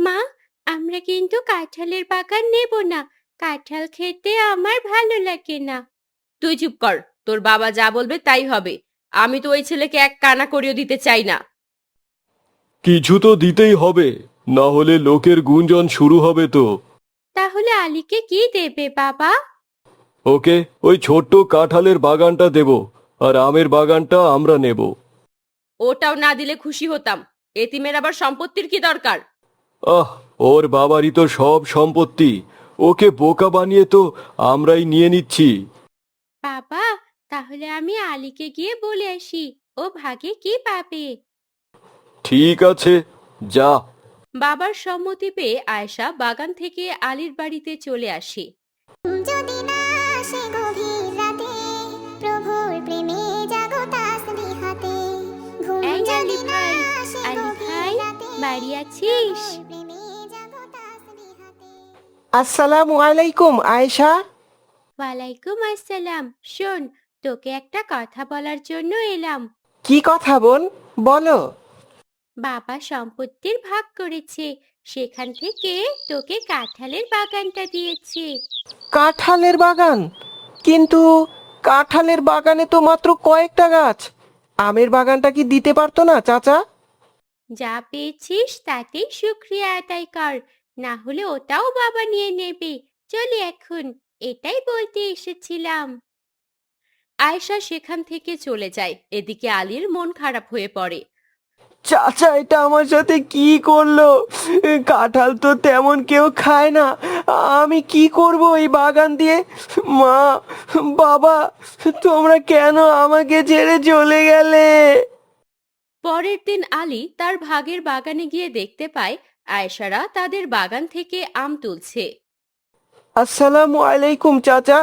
মা, আমরা কিন্তু কাঁঠালের বাগান নেব না। কাঁঠাল খেতে আমার ভালো লাগে না। তুই চুপ কর। তোর বাবা যা বলবে তাই হবে। আমি তো ওই ছেলেকে এক কানা করিয়ে দিতে চাই না। কিছু তো দিতেই হবে, না হলে লোকের গুঞ্জন শুরু হবে তো। তাহলে আলীকে কি দেবে বাবা? ওকে ওই ছোট্ট কাঁঠালের বাগানটা দেব, আর আমের বাগানটা আমরা নেব। ওটাও না দিলে খুশি হতাম। এতিমের আবার সম্পত্তির কি দরকার? আহ, ওর বাবারই তো সব সম্পত্তি, ওকে বোকা বানিয়ে তো আমরাই নিয়ে নিচ্ছি। বাবা, তাহলে আমি আলীকে গিয়ে বলে আসি ও ভাগে কি পাবে। ঠিক আছে, যা। বাবার সম্মতি পেয়ে আয়েশা বাগান থেকে আলীর বাড়িতে চলে আসে। যদি না আসে গভীর রাতে, প্রভুর প্রেমে জাগো তাসবিহাতে। ঘুম এই যদি আলী না ভাই, আসে আলী গভীর ভাই, রাতে, বাড়ি আছিস? প্রভুর প্রেমে জাগো তাসবিহাতে। আসসালামু আলাইকুম আয়েশা। ওয়ালাইকুম আসসালাম। শোন, তোকে একটা কথা বলার জন্য এলাম। কি কথা বোন, বলো। বাবা সম্পত্তির ভাগ করেছে, সেখান থেকে তোকে কাঁঠালের বাগানটা দিয়েছে। কাঁঠালের বাগান? কিন্তু কাঁঠালের বাগানে তো মাত্র কয়েকটা গাছ। আমের বাগানটা কি দিতে পারতো না চাচা? যা পেয়েছিস তাতেই শুক্রিয়া আদায় কর, না হলে ওটাও বাবা নিয়ে নেবে। চলি এখন, এটাই বলতে এসেছিলাম। আয়েশা সেখান থেকে চলে যায়। এদিকে আলীর মন খারাপ হয়ে পড়ে। চাচা এটা আমার সাথে কি করলো? কাঁঠাল তো তেমন কেউ খায় না, আমি কি করব এই বাগান দিয়ে? মা, বাবা, তোমরা কেন আমাকে ছেড়ে চলে গেলে? পরের দিন আলী তার ভাগের বাগানে গিয়ে দেখতে পায় আয়েশারা তাদের বাগান থেকে আম তুলছে। আসসালামু আলাইকুম চাচা।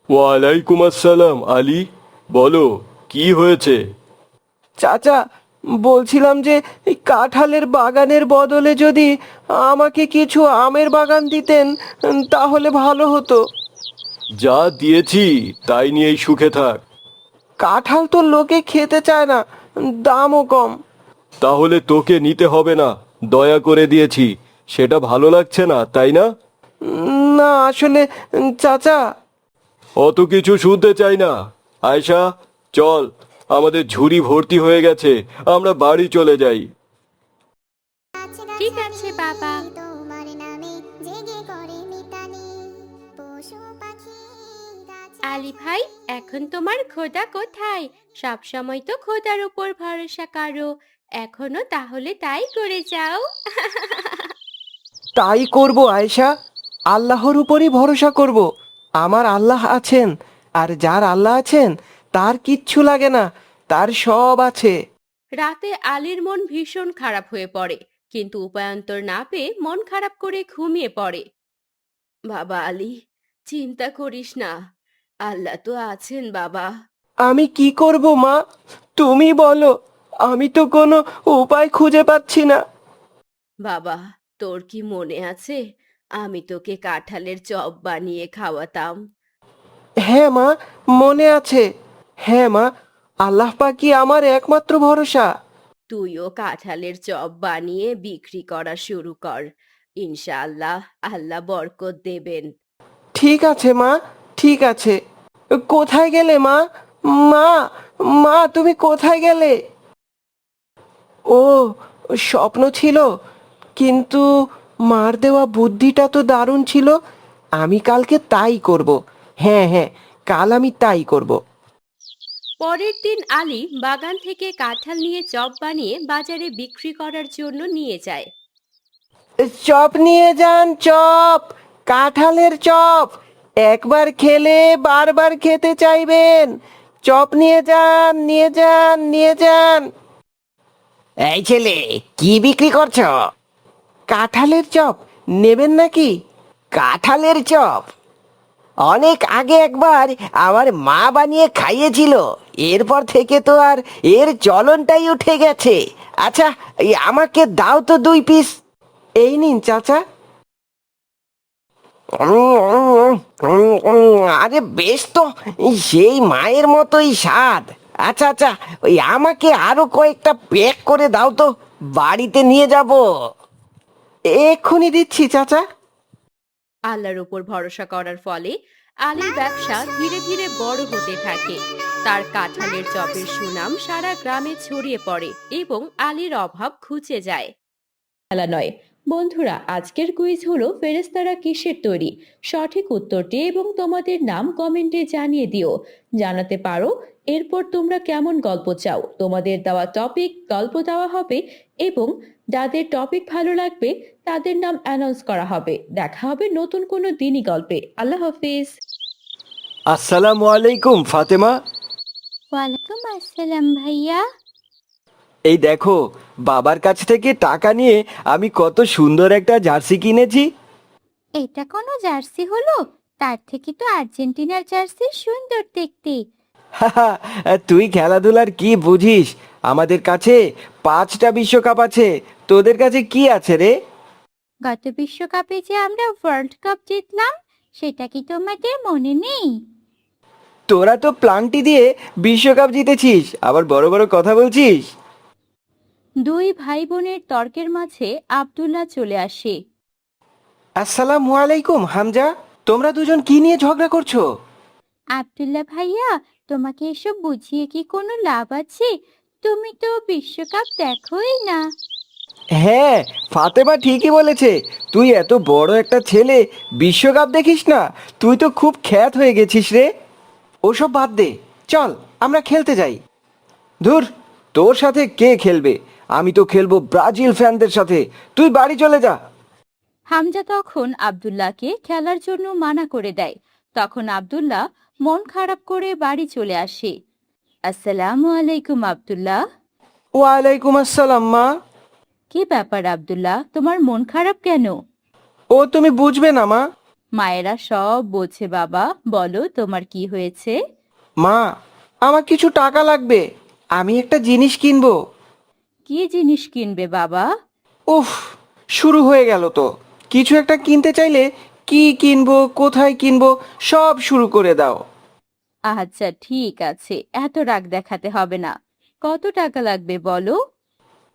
ওয়ালাইকুম আসসালাম আলী, বলো কি হয়েছে? চাচা, বলছিলাম যে এই কাঁঠালের বাগানের বদলে যদি আমাকে কিছু আমের বাগান দিতেন, তাহলে ভালো হতো। যা দিয়েছি তাই নিয়েই সুখে থাক। কাঁঠাল তো লোকে খেতে চায় না, দামও কম। তাহলে তোকে নিতে হবে না, দয়া করে দিয়েছি, সেটা ভালো লাগছে না তাই না? না আসলে চাচা। অত কিছু শুনতে চাই না। আয়শা, চল, আমাদের ঝুড়ি ভর্তি হয়ে গেছে, আমরা বাড়ি চলে যাই। ঠিক আছে বাবা। তোমার নামে জেগে করে মিতালি, পশু পাখি গাছ। আলী ভাই, এখন তোমার খোদা কোথায়? সব সময় তো খোদার উপর ভরসা করো, এখনো তাহলে তাই করে যাও। তাই করব আয়েশা, আল্লাহর উপরই ভরসা করব। আমার আল্লাহ আছেন, আর যার আল্লাহ আছেন তার কিচ্ছু লাগে না, তার সব আছে। রাতে আলীর মন ভীষণ খারাপ হয়ে পড়ে, কিন্তু উপায়ান্তর না পেয়ে মন খারাপ করে ঘুমিয়ে পড়ে। বাবা আলী, চিন্তা করিস না, আল্লাহ তো আছেন বাবা। আমি কি করব মা, তুমি বলো, আমি তো কোনো উপায় খুঁজে পাচ্ছি না। বাবা, তোর কি মনে আছে আমি তোকে কাঁঠালের চপ বানিয়ে খাওয়াতাম? হ্যাঁ মা, মনে আছে। হ্যাঁ মা, আল্লাহ পাকই আমার একমাত্র ভরসা। তুইও কাঁঠালের চপ বানিয়ে বিক্রি করা শুরু কর। ইনশাআল্লাহ আল্লাহ বরকত দেবেন। ঠিক আছে মা, ঠিক আছে। কোথায় গেলে মা? মা, মা তুমি কোথায় গেলে? ও, স্বপ্ন ছিল, কিন্তু মার দেওয়া বুদ্ধিটা তো দারুণ ছিল। আমি কালকে তাই করব। হ্যাঁ হ্যাঁ, কাল আমি তাই করব। পরের দিন আলী বাগান থেকে কাঁঠাল নিয়ে চপ বানিয়ে বাজারে বিক্রি করার জন্য নিয়ে যায়। চপ নিয়ে যান, চপ, কাঁঠালের চপ। একবার খেলে বারবার খেতে চাইবেন। চপ নিয়ে যান, নিয়ে যান, নিয়ে যান। এই ছেলে, কি বিক্রি করছো? কাঁঠালের চপ নেবেন নাকি? কাঁঠালের চপ? অনেক আগে একবার আমার মা বানিয়ে খাইয়েছিল, এরপর থেকে তো আর এর চলনটাই উঠে গেছে। আচ্ছা, এই আমাকে দাও তো 2 পিস। এই নিন চাচা। আরে বেশ তো, সেই মায়ের মতোই স্বাদ। আচ্ছা আচ্ছা, ওই আমাকে আরো কয়েকটা প্যাক করে দাও তো, বাড়িতে নিয়ে যাব। এক্ষুনি দিচ্ছি চাচা। আল্লাহর উপর ভরসা করার ফলে আলীর ব্যবসা ধীরে ধীরে বড় হতে থাকে। তার কাঁঠালের চপের সুনাম সারা গ্রামে ছড়িয়ে পড়ে এবং আলীর অভাব ঘুচে যায়। খেলা নয় বন্ধুরা, আজকের কুইজ হলো ফেরেশতারা কিসের তৈরি। সঠিক উত্তরটি এবং তোমাদের নাম কমেন্টে জানিয়ে দিও। জানাতে পারো এরপর তোমরা কেমন গল্প চাও। তোমাদের দেওয়া টপিক গল্প দেওয়া হবে এবং যাদের টপিক ভালো লাগবে তাদের নাম অ্যানাউন্স করা হবে। দেখা হবে নতুন কোনো দিনই গল্পে। আল্লাহ হাফিজ। আসসালামু আলাইকুম ফাতেমা। ওয়ালাইকুম আসসালাম ভাইয়া। এই দেখো, বাবার কাছ থেকে টাকা নিয়ে আমি কত সুন্দর একটা জার্সি কিনেছি। এটা কোনো জার্সি হলো? তার থেকে তো আর্জেন্টিনার জার্সি সুন্দর দেখতে। হাহা, তুই খেলাধুলার কি বুঝিস? আমাদের কাছে 5টা বিশ্বকাপ আছে, তোদের কাছে কি আছে রে? গত বিশ্বকাপে যে আমরা ওয়ার্ল্ড কাপ জিতলাম, সেটা কি তোমাদের মনে নেই? তোরা তো প্লান্টি দিয়ে বিশ্বকাপ জিতেছিস, আবার বড় বড় কথা বলছিস। দুই ভাই বোনের তর্কের মাঝে আব্দুল্লাহ চলে আসে। আসসালামু আলাইকুম হামজা, তোমরা দুজন কি নিয়ে ঝগড়া করছো? আব্দুল্লাহ ভাইয়া, তোমাকে এসব বুঝিয়ে কি কোনো লাভ আছে? তুমি তো বিশ্বকাপ দেখোই না। হ্যাঁ, ফাতেমা ঠিকই বলেছে। তুই এত বড় একটা ছেলে, বিশ্বকাপ দেখিস না? তুই তো খুব খ্যাত হয়ে গেছিস রে। ওসব বাদ দে, চল আমরা খেলতে যাই। ধুর, তোর সাথে কে খেলবে? আমি তো খেলবো ব্রাজিল ফ্যানদের সাথে। তুই বাড়ি চলে যা। হামজা তখন আব্দুল্লাহকে খেলার জন্য মানা করে দেয়। তখন আব্দুল্লাহ মন খারাপ করে বাড়ি চলে আসে। আসসালামু আলাইকুম আব্দুল্লাহ। ওয়ালাইকুম আসসালাম মা। কি ব্যাপার আব্দুল্লাহ, তোমার মন খারাপ কেন? ও তুমি বুঝবে না মা। মায়েরা সব বোঝে বাবা, বলো তোমার কি হয়েছে? মা, আমার কিছু টাকা লাগবে, আমি একটা জিনিস কিনবো। কি জিনিস কিনবে বাবা? উফ, শুরু হয়ে গেল তো। কিছু একটা কিনতে চাইলে কি কিনবো, কোথায় কিনবো, সব শুরু করে দাও। আচ্ছা ঠিক আছে, এত রাগ দেখাতে হবে না। কত টাকা লাগবে বলো?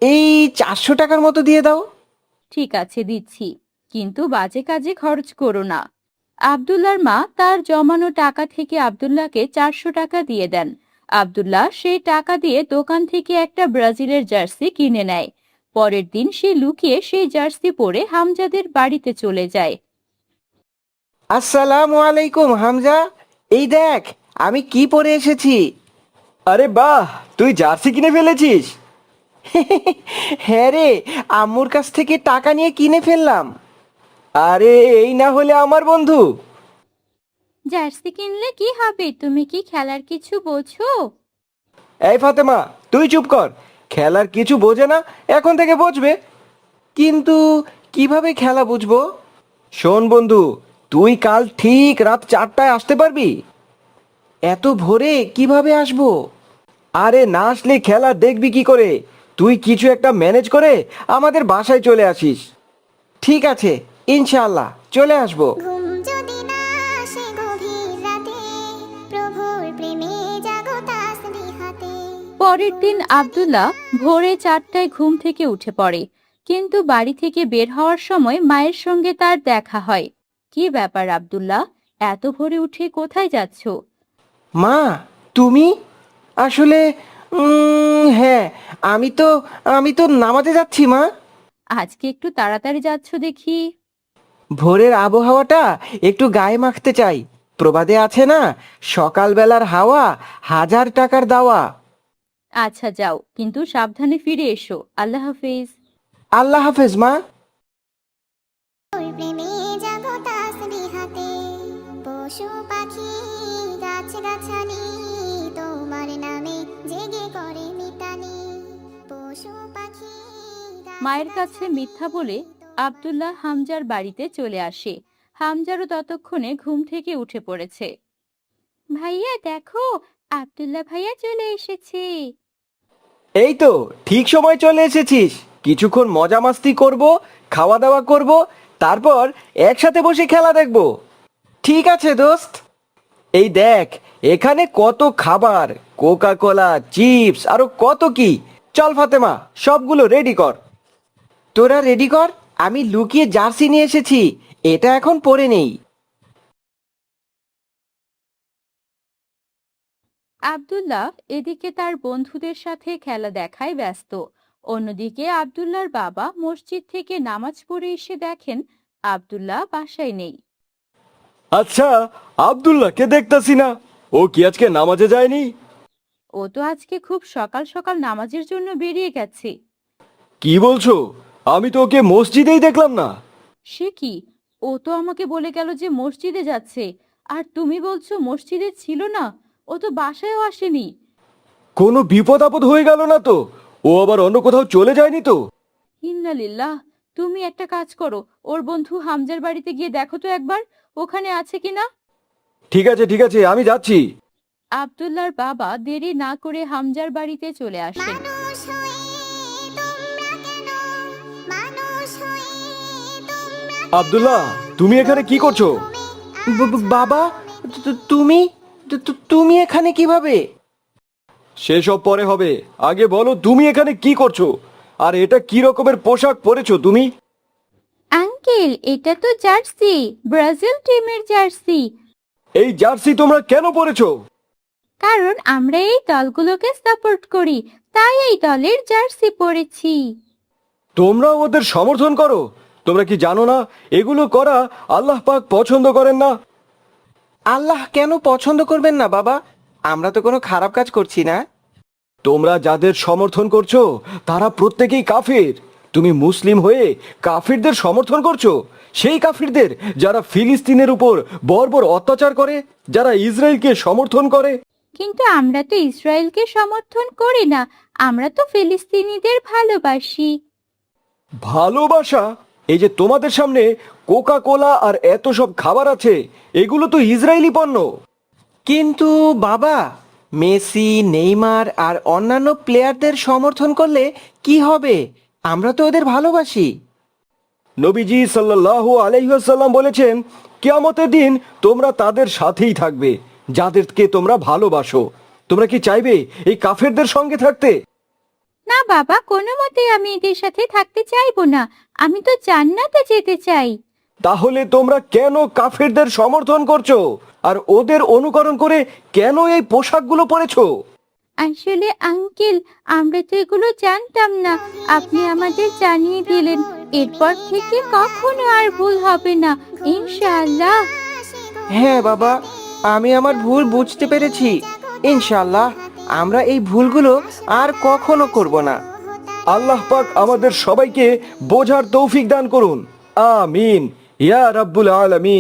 এই 400 টাকার মতো দিয়ে দাও। ঠিক আছে দিচ্ছি, কিন্তু বাজে কাজে খরচ করো না। আব্দুল্লাহর মা তার জমানো টাকা থেকে আব্দুল্লাহকে 400 টাকা দিয়ে দেন। আব্দুল্লাহ সেই টাকা দিয়ে দোকান থেকে একটা ব্রাজিলের জার্সি কিনে নেয়। পরের দিন সে লুকিয়ে সেই জার্সি পরে হামজাদের বাড়িতে চলে যায়। আসসালামু আলাইকুম হামজা, এই দেখ আমি কি পরে এসেছি। আরে বাহ, তুই জার্সি কিনে ফেলেছিস? হ্যাঁ রে, আম্মুর কাছ থেকে টাকা নিয়ে কিনে ফেললাম। আরে এই না হলে আমার বন্ধু। জার্সি কিনলে কি হবে? তুমি কি খেলার কিছু বোঝো? এই ফাতেমা, তুই চুপ কর। খেলার কিছু বোঝে না, এখন থেকে বুঝবে। কিন্তু কিভাবে খেলা বুঝবো? শোন বন্ধু, তুই কাল ঠিক রাত 4টায় আসতে পারবি? এত ভোরে কিভাবে আসবো? আরে না আসলে খেলা দেখবি কি করে? তুই কিছু একটা ম্যানেজ করে আমাদের বাসায় চলে আসিস। ঠিক আছে, ইনশাআল্লাহ চলে আসবো। ঘুম যদি না আসে গভীর রাতে, প্রভুর প্রেমে জাগো তাসবিহাতে। পরের দিন আব্দুল্লাহ ভোরে 4টায় ঘুম থেকে উঠে পড়ে, কিন্তু বাড়ি থেকে বের হওয়ার সময় মায়ের সঙ্গে তার দেখা হয়। কি ব্যাপার আব্দুল্লাহ, এত ভোরে উঠে কোথায় যাচ্ছ? মা, তুমি? আসলে হ্যাঁ, আমি তো নামাজে যাচ্ছি মা। আজকে একটু তাড়াতাড়ি যাচ্ছ দেখি। ভোরের আবহাওয়াটা একটু গায়ে মাখতে চাই। প্রবাদে আছে না, সকালবেলার হাওয়া 1000 টাকার দাওয়া। আচ্ছা যাও, কিন্তু সাবধানে ফিরে এসো। আল্লাহ হাফিজ। আল্লাহ হাফেজ মা। প্রভুর প্রেমে জাগো তাসবিহাতে। পশু পাখি গাছগাছালি তোমার নামে জেগে করে মিতালি। পশু পাখি মায়ের কাছে মিথ্যা বলে আব্দুল্লাহ হামজার বাড়িতে চলে আসে। হামজারও ততক্ষণে ঘুম থেকে উঠে পড়েছে। ভাইয়া দেখো, আব্দুল্লাহ ভাইয়া চলে এসেছে। এই তো ঠিক সময় চলে এসেছিস। কিছুক্ষণ মজা মাস্তি করব, খাওয়া দাওয়া করব, তারপর একসাথে বসে খেলা দেখব। ঠিক আছে দোস্ত। এই দেখ, এখানে কত খাবার, কোকা কোলা, চিপস, আরো কত কি। চল ফাতেমা, সবগুলো রেডি কর। তোরা রেডি কর, আমি লুকিয়ে জার্সি নিয়ে এসেছি, এটা এখন পরে নেই। আব্দুল্লাহ এদিকে তার বন্ধুদের সাথে খেলা দেখায় ব্যস্ত। অন্যদিকে আব্দুল্লাহর বাবা মসজিদ থেকে নামাজ পড়ে এসে দেখেন আব্দুল্লাহ বাসায় নেই। আচ্ছা, আব্দুল্লাহকে দেখতাছি না, ও কি আজকে নামাজে যায়নি? ও তো আজকে খুব সকাল সকাল নামাজের জন্য বেরিয়ে গেছে। কি বলছো? আমি তো ওকে মসজিদেই দেখলাম না। সে কি, ও তো আমাকে বলে গেল যে মসজিদে যাচ্ছে, আর তুমি বলছো মসজিদে ছিল না? ও তো বাসায়ও আসেনি। কোনো বিপদ আপদ হয়ে গেল না তো? ও আবার অন্য কোথাও চলে যায়নি তো? ইন্না লিল্লাহ। তুমি একটা কাজ করো, ওর বন্ধু হামজার বাড়িতে গিয়ে দেখো তো একবার ওখানে আছে কিনা। ঠিক আছে ঠিক আছে, আমি যাচ্ছি। আব্দুল্লাহর বাবা দেরি না করে হামজার বাড়িতে চলে আসেন। মানুষ হয়ে তোমরা কেন, মানুষ হয়ে তোমরা আব্দুল্লাহ, তুমি এখানে কি করছো? বাবা, তুমি তুমি এখানে কিভাবে? সেসব পরে হবে, আগে বলো তুমি এখানে কি করছো, আর এটা কি রকমের পোশাক পরেছো তুমি? আঙ্কেল, এটা তো জার্সি, ব্রাজিল টিমের জার্সি। এই জার্সি তোমরা কেন পরেছো? কারণ আমরা এই দলগুলোকে সাপোর্ট করি, তাই এই দলের জার্সি পরেছি। তোমরা ওদের সমর্থন করো? তোমরা কি জানো না এগুলো করা আল্লাহ পাক পছন্দ করেন না? আল্লাহ কেন পছন্দ করবেন না বাবা? আমরা তো কোনো খারাপ কাজ করছি না। তোমরা যাদের সমর্থন করছো তারা প্রত্যেকেই কাফির। তুমি মুসলিম হয়ে কাফিরদের সমর্থন করছো, সেই কাফিরদের যারা ফিলিস্তিনের উপর বর্বর অত্যাচার করে, যারা ইসরায়েলকে সমর্থন করে। কিন্তু আমরা তো ইসরায়েলকে সমর্থন করি না, আমরা তো ফিলিস্তিনিদের ভালোবাসি। ভালোবাসা? এই যে তোমাদের সামনে কোকা কোলা আর এত সব খাবার আছে, এগুলো তো ইসরায়েলি পণ্য। কিন্তু বাবা, মেসি, নেইমার আর অন্যান্য প্লেয়ারদের সমর্থন করলে কি হবে? আমরা তো ওদের ভালোবাসি। নবীজি সাল্লাল্লাহু আলাইহি ওয়াসাল্লাম বলেছেন, কিয়ামতের দিন তোমরা তাদের সাথেই থাকবে যাদেরকে তোমরা ভালোবাসো। তোমরা কি চাইবে এই কাফেরদের সঙ্গে থাকতে? না বাবা, কোনো মতেই আমি এদের সাথে থাকতে চাইবো না, আমি তো জান্নাতে যেতে চাই। তাহলে তোমরা কেন কাফেরদের সমর্থন করছো আর ওদের অনুকরণ করে কেন এই পোশাকগুলো পরেছো? আসলে আঙ্কেল, আমরা তো এগুলো জানতাম না, আপনি আমাদের জানিয়ে দিলেন। এরপর থেকে কখনো আর ভুল হবে না, ইনশাআল্লাহ। হ্যাঁ বাবা, আমি আমার ভুল বুঝতে পেরেছি। ইনশাআল্লাহ আমরা এই ভুলগুলো আর কখনো করব না। আল্লাহ পাক আমাদের সবাইকে বোঝার তৌফিক দান করুন। আমিন ইয়া রাব্বুল আলামিন।